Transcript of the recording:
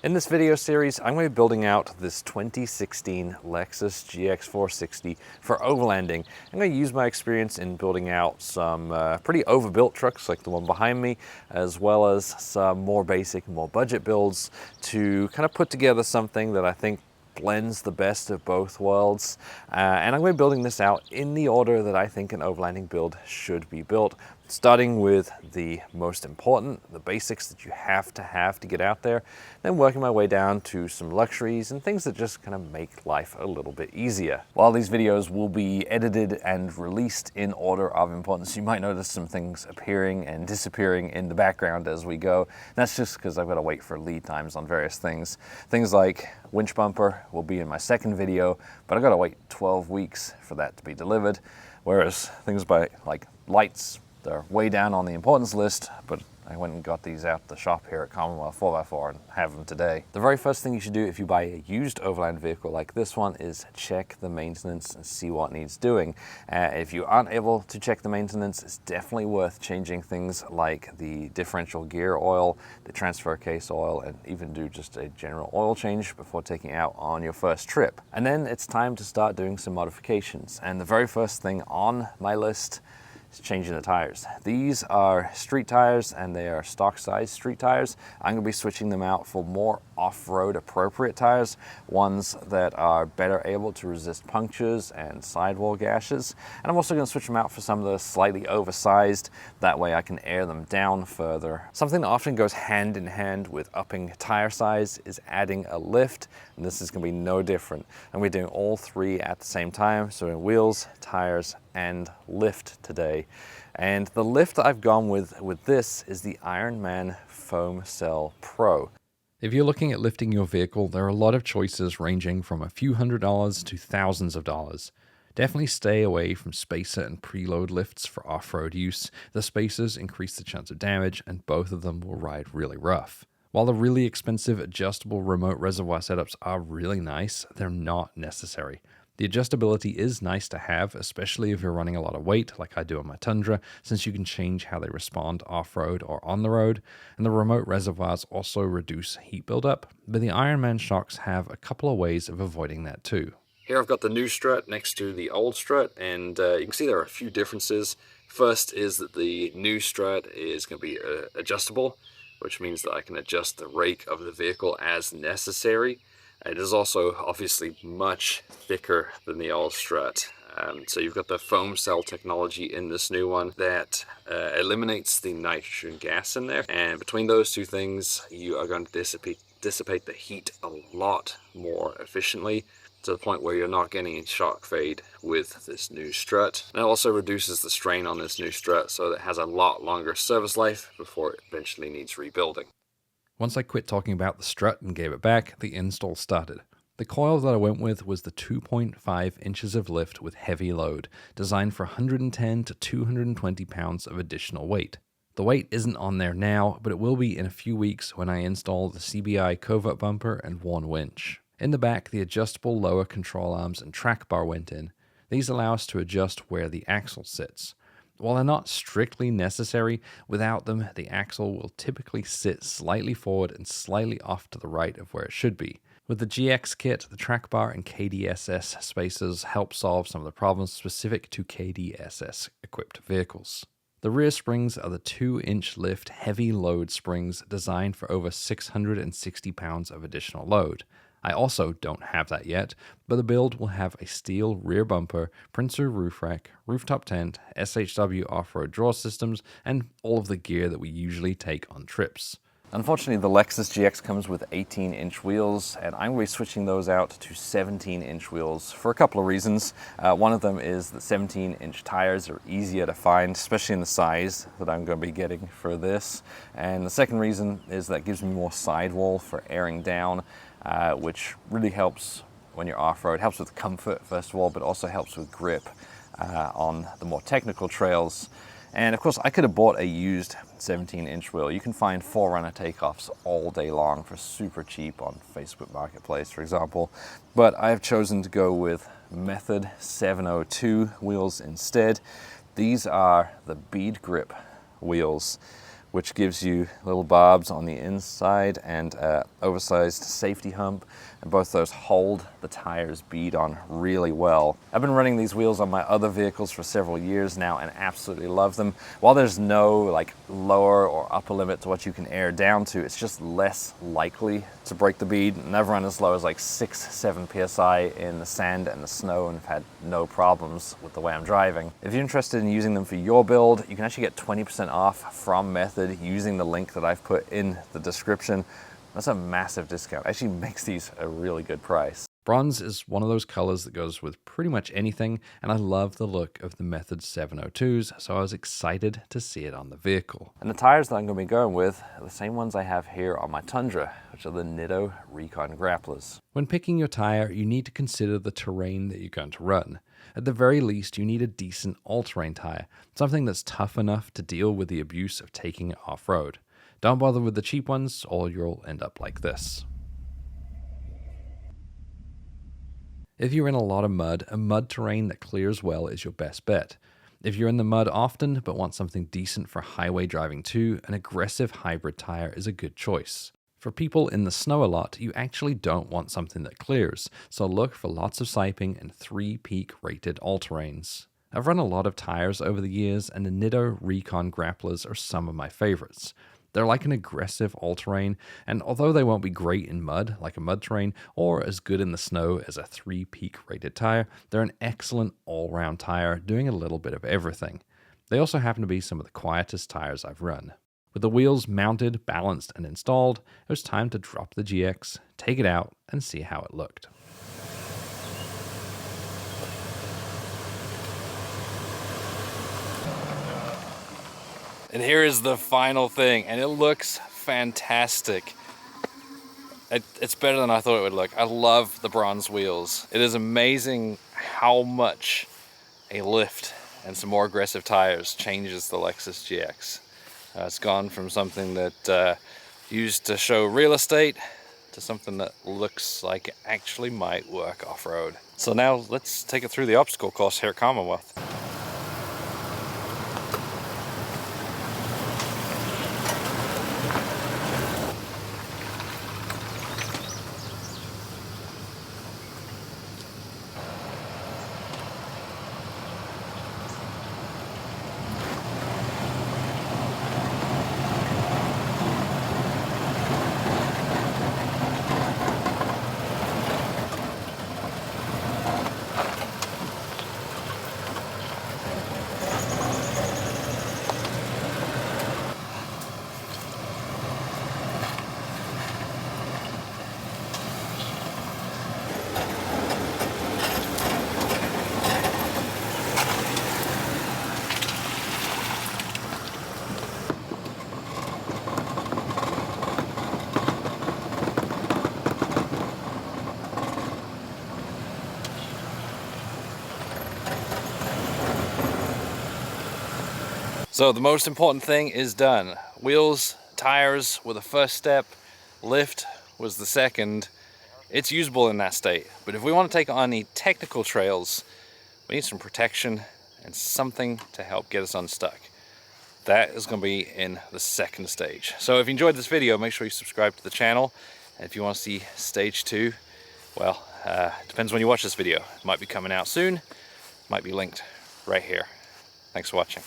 In this video series, I'm going to be building out this 2016 Lexus GX460 for overlanding. I'm going to use my experience in building out some pretty overbuilt trucks like the one behind me, as well as some more basic, more budget builds to kind of put together something that I think blends the best of both worlds. And I'm going to be building this out in the order that I think an overlanding build should be built, starting with the most important, the basics that you have to get out there, then working my way down to some luxuries and things that just kind of make life a little bit easier. While these videos will be edited and released in order of importance, you might notice some things appearing and disappearing in the background as we go. That's just because I've got to wait for lead times on various things. Things like winch bumper will be in my second video, but I've got to wait 12 weeks for that to be delivered. Whereas things like lights, they're way down on the importance list, but I went and got these out the shop here at Commonwealth 4x4 and have them today. The very first thing you should do if you buy a used overland vehicle like this one is check the maintenance and see what needs doing. If you aren't able to check the maintenance, it's definitely worth changing things like the differential gear oil, the transfer case oil, and even do just a general oil change before taking it out on your first trip. And then it's time to start doing some modifications. And the very first thing on my list is changing the tires. These are street tires and they are stock size street tires. I'm going to be switching them out for more off-road appropriate tires, ones that are better able to resist punctures and sidewall gashes. And I'm also going to switch them out for some of the slightly oversized, that way I can air them down further. Something that often goes hand in hand with upping tire size is adding a lift, and this is going to be no different. I'm going to be doing all three at the same time, so in wheels, tires, and lift today. And the lift that I've gone with this is the Ironman Foam Cell Pro. If you're looking at lifting your vehicle, there are a lot of choices ranging from a few $100s to thousands of dollars. Definitely stay away from spacer and preload lifts for off-road use. The spacers increase the chance of damage, and both of them will ride really rough. While the really expensive adjustable remote reservoir setups are really nice, they're not necessary. The adjustability is nice to have, especially if you're running a lot of weight like I do on my Tundra, since you can change how they respond off-road or on the road, and the remote reservoirs also reduce heat buildup, but the Ironman shocks have a couple of ways of avoiding that too. Here I've got the new strut next to the old strut, and you can see there are a few differences. First is that the new strut is going to be adjustable, which means that I can adjust the rake of the vehicle as necessary. It is also obviously much thicker than the old strut. So you've got the foam cell technology in this new one that eliminates the nitrogen gas in there. And between those two things, you are going to dissipate the heat a lot more efficiently, to the point where you're not getting a shock fade with this new strut. And it also reduces the strain on this new strut, so that it has a lot longer service life before it eventually needs rebuilding. Once I quit talking about the strut and gave it back, the install started. The coil that I went with was the 2.5 inches of lift with heavy load, designed for 110 to 220 pounds of additional weight. The weight isn't on there now, but it will be in a few weeks when I install the CBI covert bumper and one winch. In the back, the adjustable lower control arms and track bar went in. These allow us to adjust where the axle sits. While they're not strictly necessary, without them, the axle will typically sit slightly forward and slightly off to the right of where it should be. With the GX kit, the track bar and KDSS spacers help solve some of the problems specific to KDSS equipped vehicles. The rear springs are the 2-inch lift heavy load springs designed for over 660 pounds of additional load. I also don't have that yet, but the build will have a steel rear bumper, Princer roof rack, rooftop tent, SHW off-road draw systems, and all of the gear that we usually take on trips. Unfortunately, the Lexus GX comes with 18-inch wheels, and I'm going to be switching those out to 17-inch wheels for a couple of reasons. One of them is that 17-inch tires are easier to find, especially in the size that I'm going to be getting for this. And the second reason is that it gives me more sidewall for airing down, which really helps when you're off-road. Helps with comfort, first of all, but also helps with grip on the more technical trails. And of course, I could have bought a used 17-inch wheel. You can find 4Runner takeoffs all day long for super cheap on Facebook Marketplace, for example. But I have chosen to go with Method 702 wheels instead. These are the bead grip wheels, which gives you little barbs on the inside and oversized safety hump, and both those hold the tire's bead on really well. I've been running these wheels on my other vehicles for several years now and absolutely love them. While there's no like lower or upper limit to what you can air down to, it's just less likely to break the bead, and I've run as low as like 6-7 psi in the sand and the snow and have had no problems with the way I'm driving. If you're interested in using them for your build, you can actually get 20% off from Method using the link that I've put in the description. That's a massive discount. It actually makes these a really good price. Bronze is one of those colors that goes with pretty much anything, and I love the look of the Method 702s, so I was excited to see it on the vehicle. And the tires that I'm going to be going with are the same ones I have here on my Tundra, which are the Nitto Recon Grapplers. When picking your tire, you need to consider the terrain that you're going to run. At the very least, you need a decent all-terrain tire, something that's tough enough to deal with the abuse of taking it off-road. Don't bother with the cheap ones, or you'll end up like this. If you're in a lot of mud, a mud terrain that clears well is your best bet. If you're in the mud often but want something decent for highway driving too, an aggressive hybrid tire is a good choice. For people in the snow a lot, you actually don't want something that clears, so look for lots of siping and 3-peak rated all-terrains. I've run a lot of tires over the years, and the Nitto Recon Grapplers are some of my favorites. They're like an aggressive all-terrain, and although they won't be great in mud, like a mud terrain, or as good in the snow as a 3-peak rated tire, they're an excellent all-round tire, doing a little bit of everything. They also happen to be some of the quietest tires I've run. With the wheels mounted, balanced, and installed, it was time to drop the GX, take it out, and see how it looked. And here is the final thing, and it looks fantastic. It's better than I thought it would look. I love the bronze wheels. It is amazing how much a lift and some more aggressive tires changes the Lexus GX. It's gone from something that used to show real estate to something that looks like it actually might work off-road. So now let's take it through the obstacle course here at Commonwealth. So the most important thing is done. Wheels, tires were the first step, lift was the second. It's usable in that state, but if we want to take on any technical trails, we need some protection and something to help get us unstuck. That is going to be in the second stage. So if you enjoyed this video, make sure you subscribe to the channel. And if you want to see stage 2, well, it depends when you watch this video. It might be coming out soon, might be linked right here. Thanks for watching.